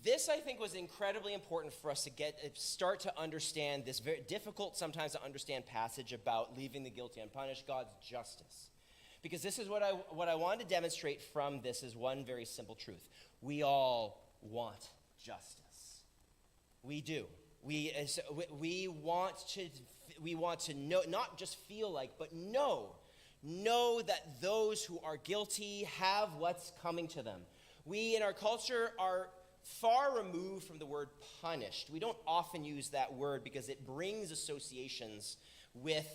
This, I think, was incredibly important for us to start to understand this very difficult sometimes to understand passage about leaving the guilty unpunished, God's justice. Because this is what I wanted to demonstrate from this is one very simple truth. We all want justice. We do. We want to know, not just feel like, but know that those who are guilty have what's coming to them. We in our culture are far removed from the word punished. We don't often use that word because it brings associations with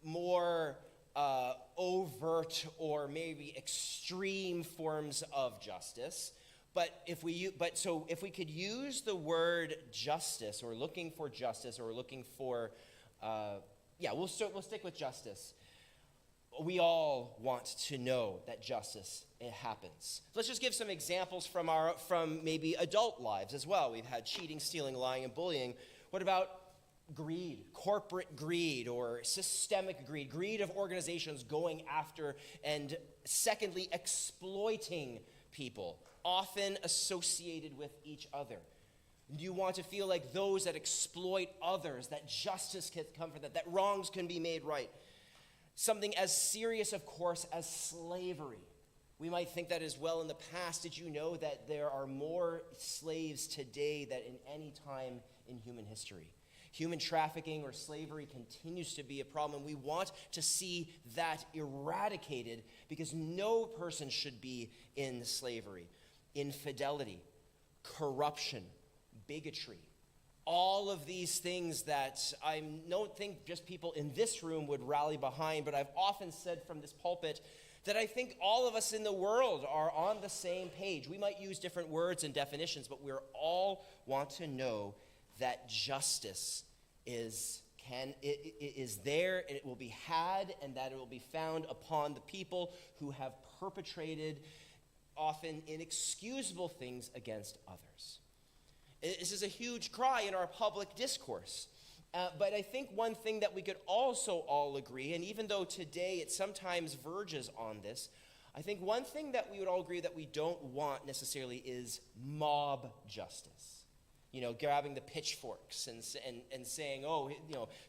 more overt or maybe extreme forms of justice. If we could use the word justice, or looking for justice, or looking for, we'll stick with justice. We all want to know that justice happens. Let's just give some examples from maybe adult lives as well. We've had cheating, stealing, lying, and bullying. What about greed, corporate greed, or systemic greed, greed of organizations going after and, secondly, exploiting people, often associated with each other? You want to feel like those that exploit others, that justice can come from that wrongs can be made right. Something as serious, of course, as slavery. We might think that as well in the past. Did you know that there are more slaves today than in any time in human history? Human trafficking or slavery continues to be a problem. We want to see that eradicated because no person should be in slavery. Infidelity, corruption, bigotry, all of these things that I don't think just people in this room would rally behind, but I've often said from this pulpit that I think all of us in the world are on the same page. We might use different words and definitions, but we all want to know that justice is there, and it will be had, and that it will be found upon the people who have perpetrated often inexcusable things against others. This is a huge cry in our public discourse. But I think one thing that we could also all agree, and even though today it sometimes verges on this, I think one thing that we would all agree that we don't want necessarily is mob justice. You know, grabbing the pitchforks and saying,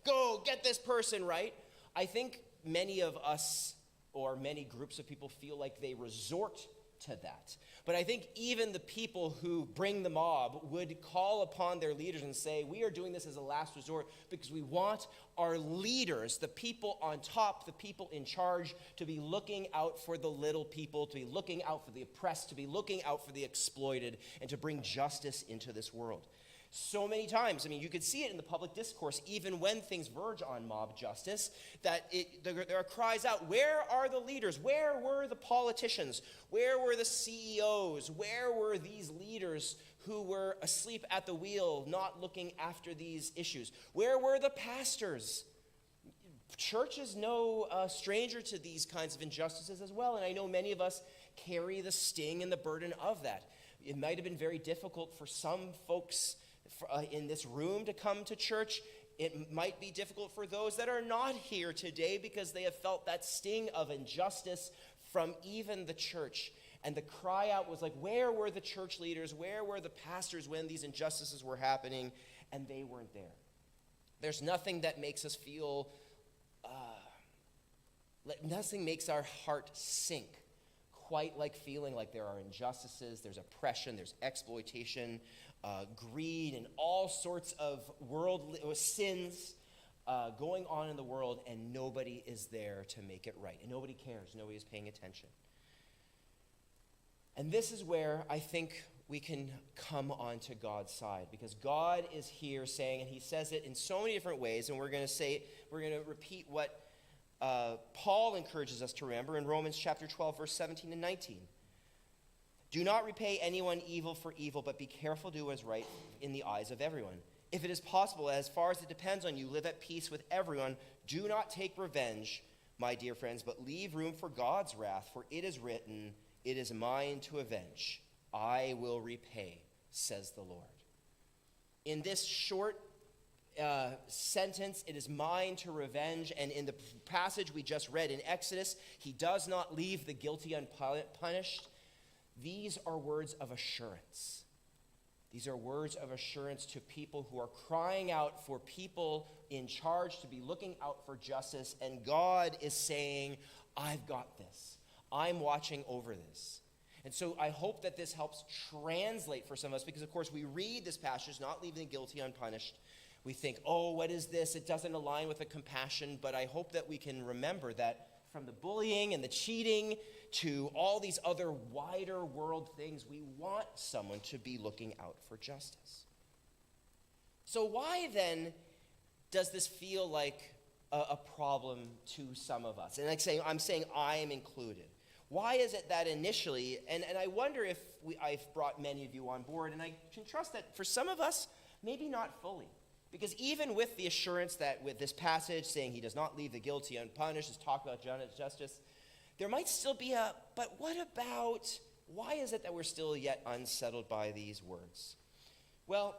go get this person, right? I think many of us or many groups of people feel like they resort to that. But I think even the people who bring the mob would call upon their leaders and say, we are doing this as a last resort because we want our leaders, the people on top, the people in charge, to be looking out for the little people, to be looking out for the oppressed, to be looking out for the exploited, and to bring justice into this world. So many times, you could see it in the public discourse, even when things verge on mob justice, that there are cries out, where are the leaders? Where were the politicians? Where were the CEOs? Where were these leaders who were asleep at the wheel, not looking after these issues? Where were the pastors? Church is no stranger to these kinds of injustices as well, and I know many of us carry the sting and the burden of that. It might have been very difficult for some folks in this room to come to church. It might be difficult for those that are not here today because they have felt that sting of injustice from even the church. And the cry out was like, where were the church leaders? Where were the pastors when these injustices were happening? And they weren't there. There's nothing that makes us feel, nothing makes our heart sink quite like feeling like there are injustices, there's oppression, there's exploitation, greed, and all sorts of worldly sins going on in the world, and nobody is there to make it right. And nobody cares. Nobody is paying attention. And this is where I think we can come onto God's side, because God is here saying, and he says it in so many different ways, and we're going to repeat what Paul encourages us to remember in Romans chapter 12, verse 17 and 19. Do not repay anyone evil for evil, but be careful to do what is right in the eyes of everyone. If it is possible, as far as it depends on you, live at peace with everyone. Do not take revenge, my dear friends, but leave room for God's wrath, for it is written, it is mine to avenge. I will repay, says the Lord. In this short sentence, it is mine to revenge, and in the passage we just read in Exodus, he does not leave the guilty unpunished. These are words of assurance. These are words of assurance to people who are crying out for people in charge to be looking out for justice. And God is saying, I've got this. I'm watching over this. And so I hope that this helps translate for some of us, because, of course, we read this passage, not leaving the guilty unpunished. We think, oh, what is this? It doesn't align with the compassion. But I hope that we can remember that from the bullying and the cheating to all these other wider world things, we want someone to be looking out for justice. So why then does this feel like a problem to some of us? And I'm saying I am included. Why is it that initially, and I wonder if I've brought many of you on board, and I can trust that for some of us, maybe not fully. Because even with the assurance that with this passage saying he does not leave the guilty unpunished, is talk about justice, there might still be but what about, why is it that we're still yet unsettled by these words? Well,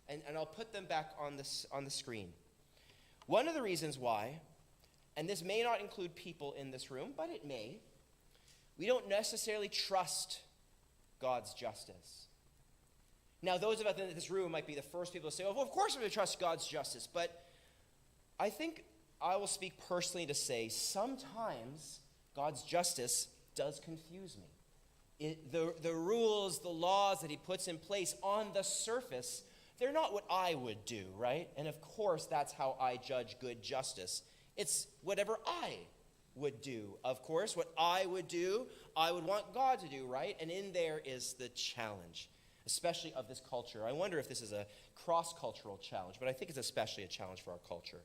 and I'll put them back on the screen. One of the reasons why, and this may not include people in this room, but it may, we don't necessarily trust God's justice. Now, those of us in this room might be the first people to say, well, of course we trust God's justice. But I think I will speak personally to say sometimes God's justice does confuse me. The rules, the laws that he puts in place on the surface, they're not what I would do, right? And of course, that's how I judge good justice. It's whatever I would do. Of course, what I would do, I would want God to do, right? And in there is the challenge, especially of this culture. I wonder if this is a cross-cultural challenge, but I think it's especially a challenge for our culture.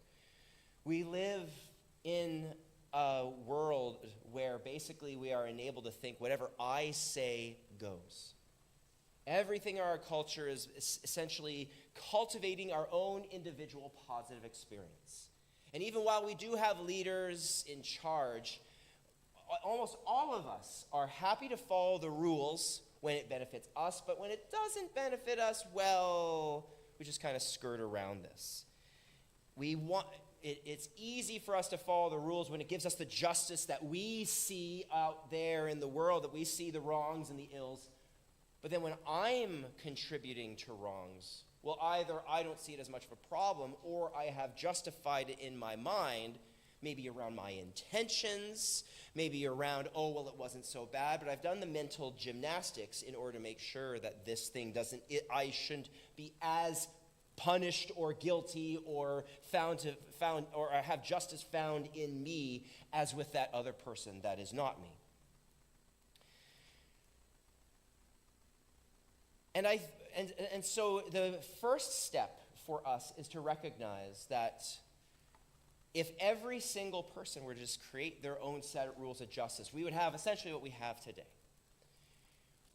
We live in a world where basically we are enabled to think whatever I say goes. Everything in our culture is essentially cultivating our own individual positive experience. And even while we do have leaders in charge, almost all of us are happy to follow the rules when it benefits us, but when it doesn't benefit us, well, we just kind of skirt around this. It's easy for us to follow the rules when it gives us the justice that we see out there in the world, that we see the wrongs and the ills. But then when I'm contributing to wrongs, well, either I don't see it as much of a problem, or I have justified it in my mind, maybe around my intentions, maybe around, oh, well, it wasn't so bad, but I've done the mental gymnastics in order to make sure that this thing I shouldn't be as punished or guilty or found or have justice found in me as with that other person that is not me. And so the first step for us is to recognize that if every single person were to just create their own set of rules of justice, we would have essentially what we have today.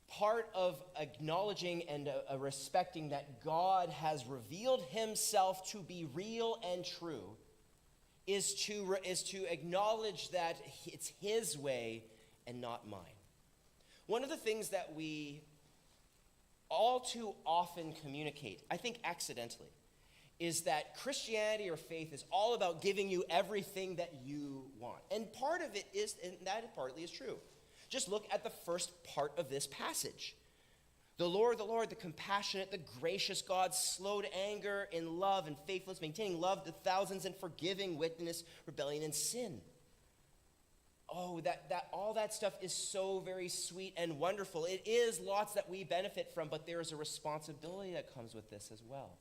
Part of acknowledging and respecting that God has revealed himself to be real and true is to acknowledge that it's his way and not mine. One of the things that we all too often communicate, I think accidentally, is that Christianity or faith is all about giving you everything that you want. And part of it is, and that partly is true. Just look at the first part of this passage. The Lord, the compassionate, the gracious God, slow to anger, in love and faithfulness, maintaining love to thousands, and forgiving wickedness, rebellion, and sin. Oh, that all that stuff is so very sweet and wonderful. It is lots that we benefit from, but there is a responsibility that comes with this as well.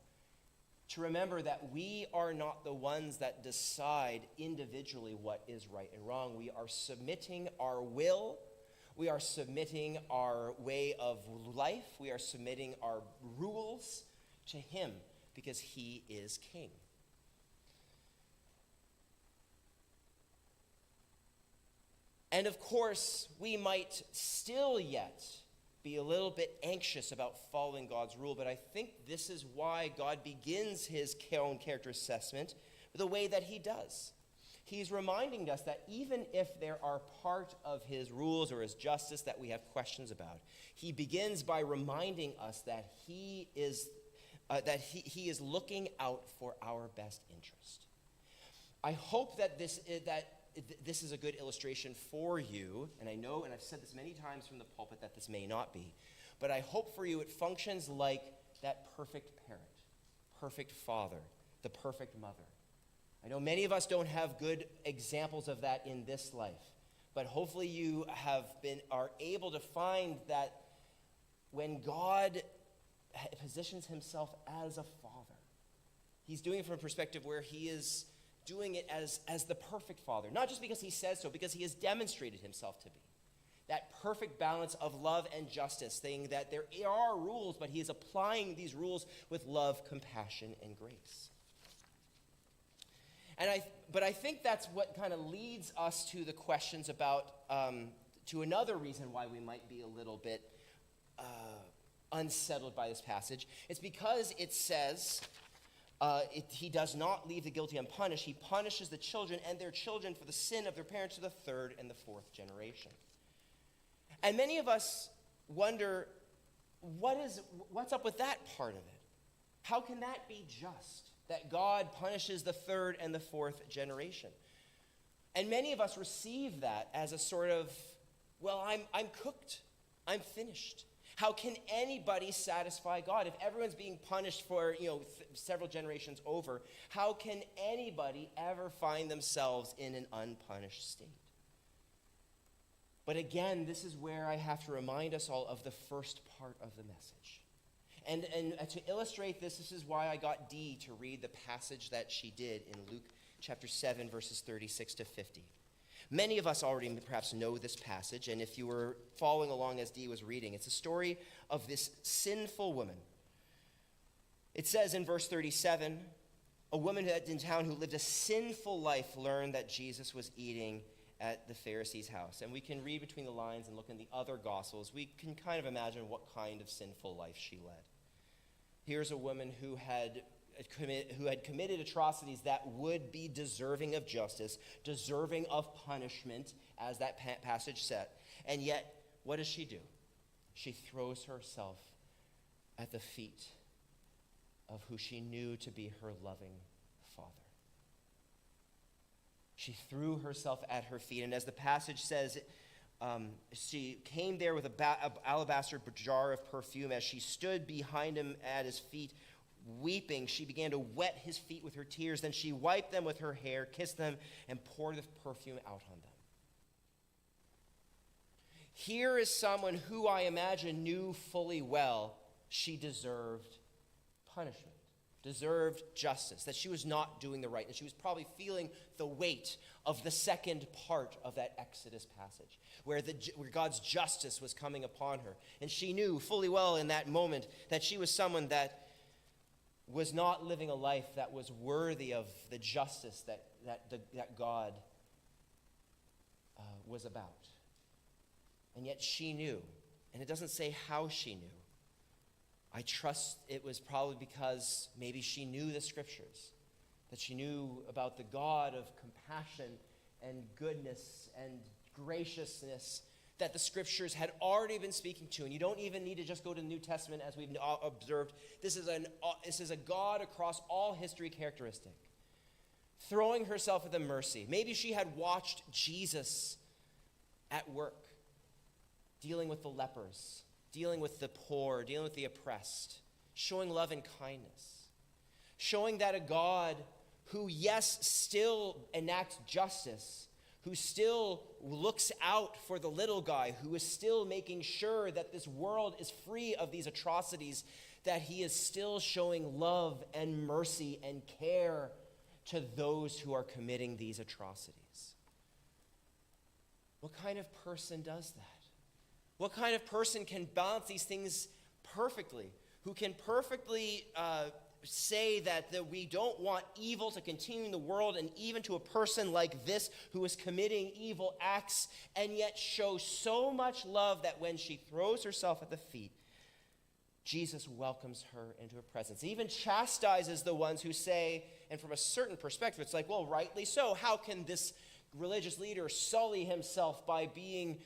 To remember that we are not the ones that decide individually what is right and wrong. We are submitting our will. We are submitting our way of life. We are submitting our rules to him because he is king. And of course, we might still yet be a little bit anxious about following God's rule, but I think this is why God begins his own character assessment the way that he does. He's reminding us that even if there are part of his rules or his justice that we have questions about, he begins by reminding us that he is looking out for our best interest. I hope that this is a good illustration for you, and I know, and I've said this many times from the pulpit, that this may not be, but I hope for you it functions like that perfect parent, perfect father, the perfect mother. I know many of us don't have good examples of that in this life, but hopefully you are able to find that when God positions himself as a father, he's doing it from a perspective where he is doing it as the perfect father, not just because he says so, because he has demonstrated himself to be. That perfect balance of love and justice, saying that there are rules, but he is applying these rules with love, compassion, and grace. But I think that's what kind of leads us to the questions about, to another reason why we might be a little bit unsettled by this passage. It's because it says he does not leave the guilty unpunished. He punishes the children and their children for the sin of their parents to the third and the fourth generation. And many of us wonder, what's up with that part of it? How can that be just, that God punishes the third and the fourth generation? And many of us receive that as a sort of, well, I'm cooked. I'm finished. How can anybody satisfy God? If everyone's being punished for, several generations over, how can anybody ever find themselves in an unpunished state? But again, this is where I have to remind us all of the first part of the message. And to illustrate this is why I got Dee to read the passage that she did in Luke chapter 7, verses 36 to 50. Many of us already perhaps know this passage, and if you were following along as Dee was reading, it's a story of this sinful woman. It says in verse 37, a woman in town who lived a sinful life learned that Jesus was eating at the Pharisee's house. And we can read between the lines and look in the other Gospels. We can kind of imagine what kind of sinful life she led. Here's a woman who had committed atrocities that would be deserving of justice, deserving of punishment, as that passage said. And yet, what does she do? She throws herself at the feet of who she knew to be her loving Father. She threw herself at her feet, and as the passage says, she came there with an alabaster jar of perfume. As she stood behind him at his feet, weeping, she began to wet his feet with her tears. Then she wiped them with her hair, kissed them, and poured the perfume out on them. Here is someone who I imagine knew fully well she deserved punishment, deserved justice, that she was not doing the right, and she was probably feeling the weight of the second part of that Exodus passage, where God's justice was coming upon her. And she knew fully well in that moment that she was someone that was not living a life that was worthy of the justice that God was about. And yet she knew, and it doesn't say how she knew. I trust it was probably because maybe she knew the scriptures, that she knew about the God of compassion and goodness and graciousness that the scriptures had already been speaking to. And you don't even need to just go to the New Testament, as we've observed. This is a God across all history characteristic, throwing herself at the mercy. Maybe she had watched Jesus at work, dealing with the lepers, dealing with the poor, dealing with the oppressed, showing love and kindness, showing that a God who, yes, still enacts justice, who still looks out for the little guy, who is still making sure that this world is free of these atrocities, that he is still showing love and mercy and care to those who are committing these atrocities. What kind of person does that? What kind of person can balance these things perfectly? Who can perfectly say that we don't want evil to continue in the world, and even to a person like this who is committing evil acts, and yet show so much love that when she throws herself at the feet, Jesus welcomes her into her presence. He even chastises the ones who say, and from a certain perspective, it's like, well, rightly so. How can this religious leader sully himself by being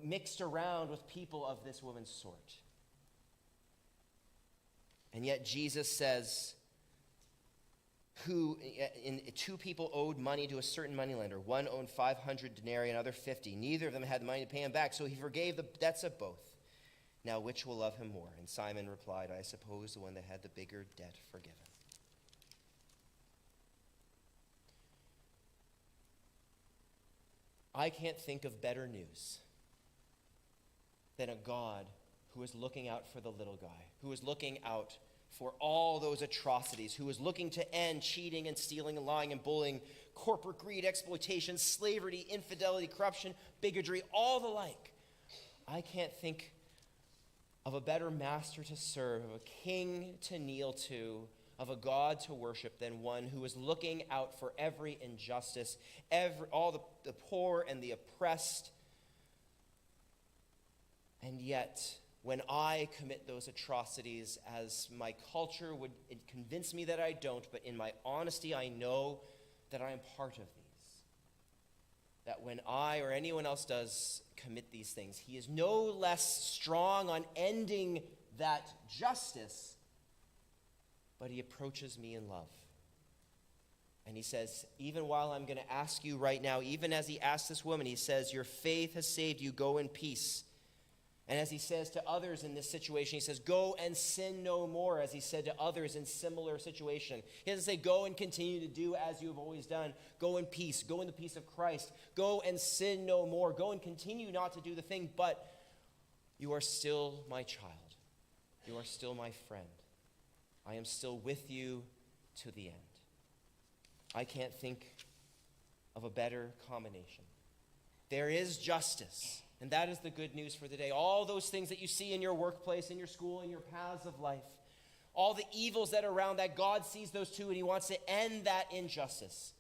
mixed around with people of this woman's sort? And yet Jesus says, two people owed money to a certain moneylender. One owned 500 denarii, another 50. Neither of them had the money to pay him back, so he forgave the debts of both. Now which will love him more? And Simon replied, I suppose the one that had the bigger debt forgiven. I can't think of better news than a God who is looking out for the little guy, who is looking out for all those atrocities, who is looking to end cheating and stealing and lying and bullying, corporate greed, exploitation, slavery, infidelity, corruption, bigotry, all the like. I can't think of a better master to serve, of a king to kneel to, of a God to worship than one who is looking out for every injustice, all the poor and the oppressed. And yet, when I commit those atrocities, as my culture would convince me that I don't, but in my honesty, I know that I am part of these. That when I or anyone else does commit these things, he is no less strong on ending that justice, but he approaches me in love. And he says, even while I'm going to ask you right now, even as he asked this woman, he says, your faith has saved you, go in peace. And as he says to others in this situation, he says, go and sin no more, as he said to others in similar situation. He doesn't say, go and continue to do as you have always done. Go in peace. Go in the peace of Christ. Go and sin no more. Go and continue not to do the thing, but you are still my child. You are still my friend. I am still with you to the end. I can't think of a better combination. There is justice. And that is the good news for the day. All those things that you see in your workplace, in your school, in your paths of life, all the evils that are around that, God sees those too, and he wants to end that injustice.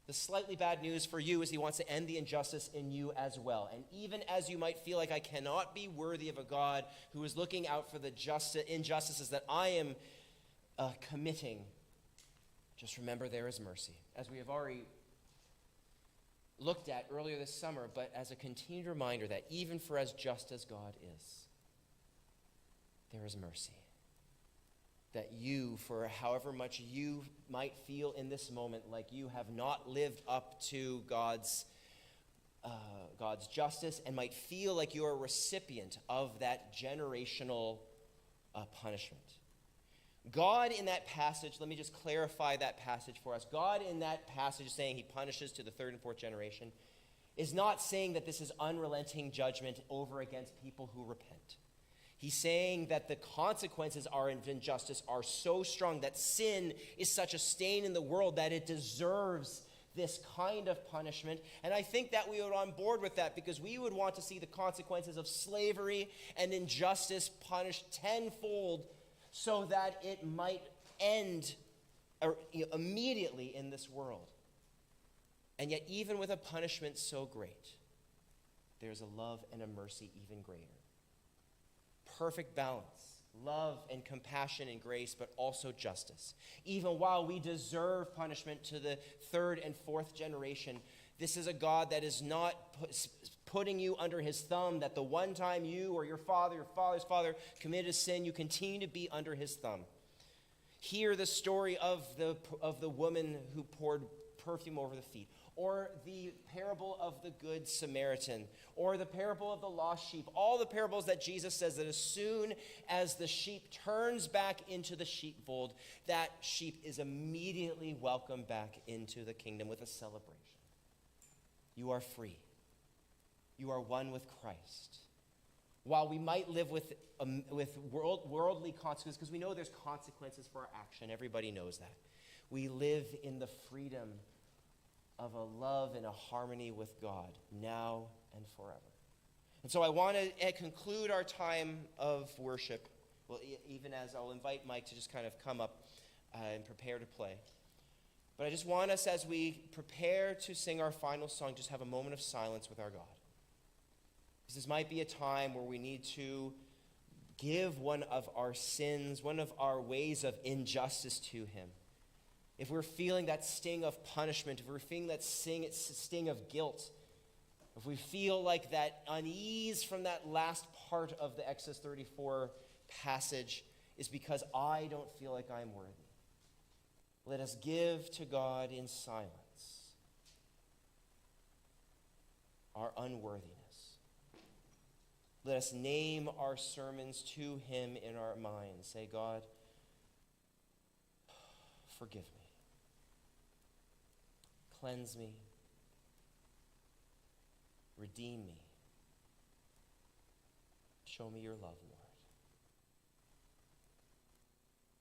The slightly bad news for you is he wants to end the injustice in you as well. And even as you might feel like I cannot be worthy of a God who is looking out for the injustices that I am committing, just remember there is mercy. As we have already looked at earlier this summer, but as a continued reminder that even for as just as God is, there is mercy. That you, for however much you might feel in this moment like you have not lived up to God's justice and might feel like you are a recipient of that generational punishment. God in that passage, let me just clarify that passage for us. God in that passage saying he punishes to the third and fourth generation is not saying that this is unrelenting judgment over against people who repent. He's saying that the consequences of injustice are so strong, that sin is such a stain in the world that it deserves this kind of punishment. And I think that we would on board with that, because we would want to see the consequences of slavery and injustice punished tenfold, so that it might end immediately in this world. And yet, even with a punishment so great, there's a love and a mercy even greater. Perfect balance, love and compassion and grace, but also justice. Even while we deserve punishment to the third and fourth generation, this is a God that is not putting you under his thumb, that the one time you or your father's father committed a sin, you continue to be under his thumb. Hear the story of the woman who poured perfume over the feet, or the parable of the Good Samaritan, or the parable of the lost sheep. All the parables that Jesus says that as soon as the sheep turns back into the sheepfold, that sheep is immediately welcomed back into the kingdom with a celebration. You are free. You are one with Christ. While we might live with worldly consequences, because we know there's consequences for our action, everybody knows that. We live in the freedom of a love and a harmony with God, now and forever. And so I want to conclude our time of worship, well, even as I'll invite Mike to just kind of come up and prepare to play. But I just want us, as we prepare to sing our final song, just have a moment of silence with our God. Because this might be a time where we need to give one of our sins, one of our ways of injustice to him. If we're feeling that sting of punishment, if we're feeling that sting of guilt, if we feel like that unease from that last part of the Exodus 34 passage is because I don't feel like I'm worthy, let us give to God in silence our unworthiness. Let us name our sermons to him in our minds. Say, God, forgive me. Cleanse me. Redeem me. Show me your love, Lord.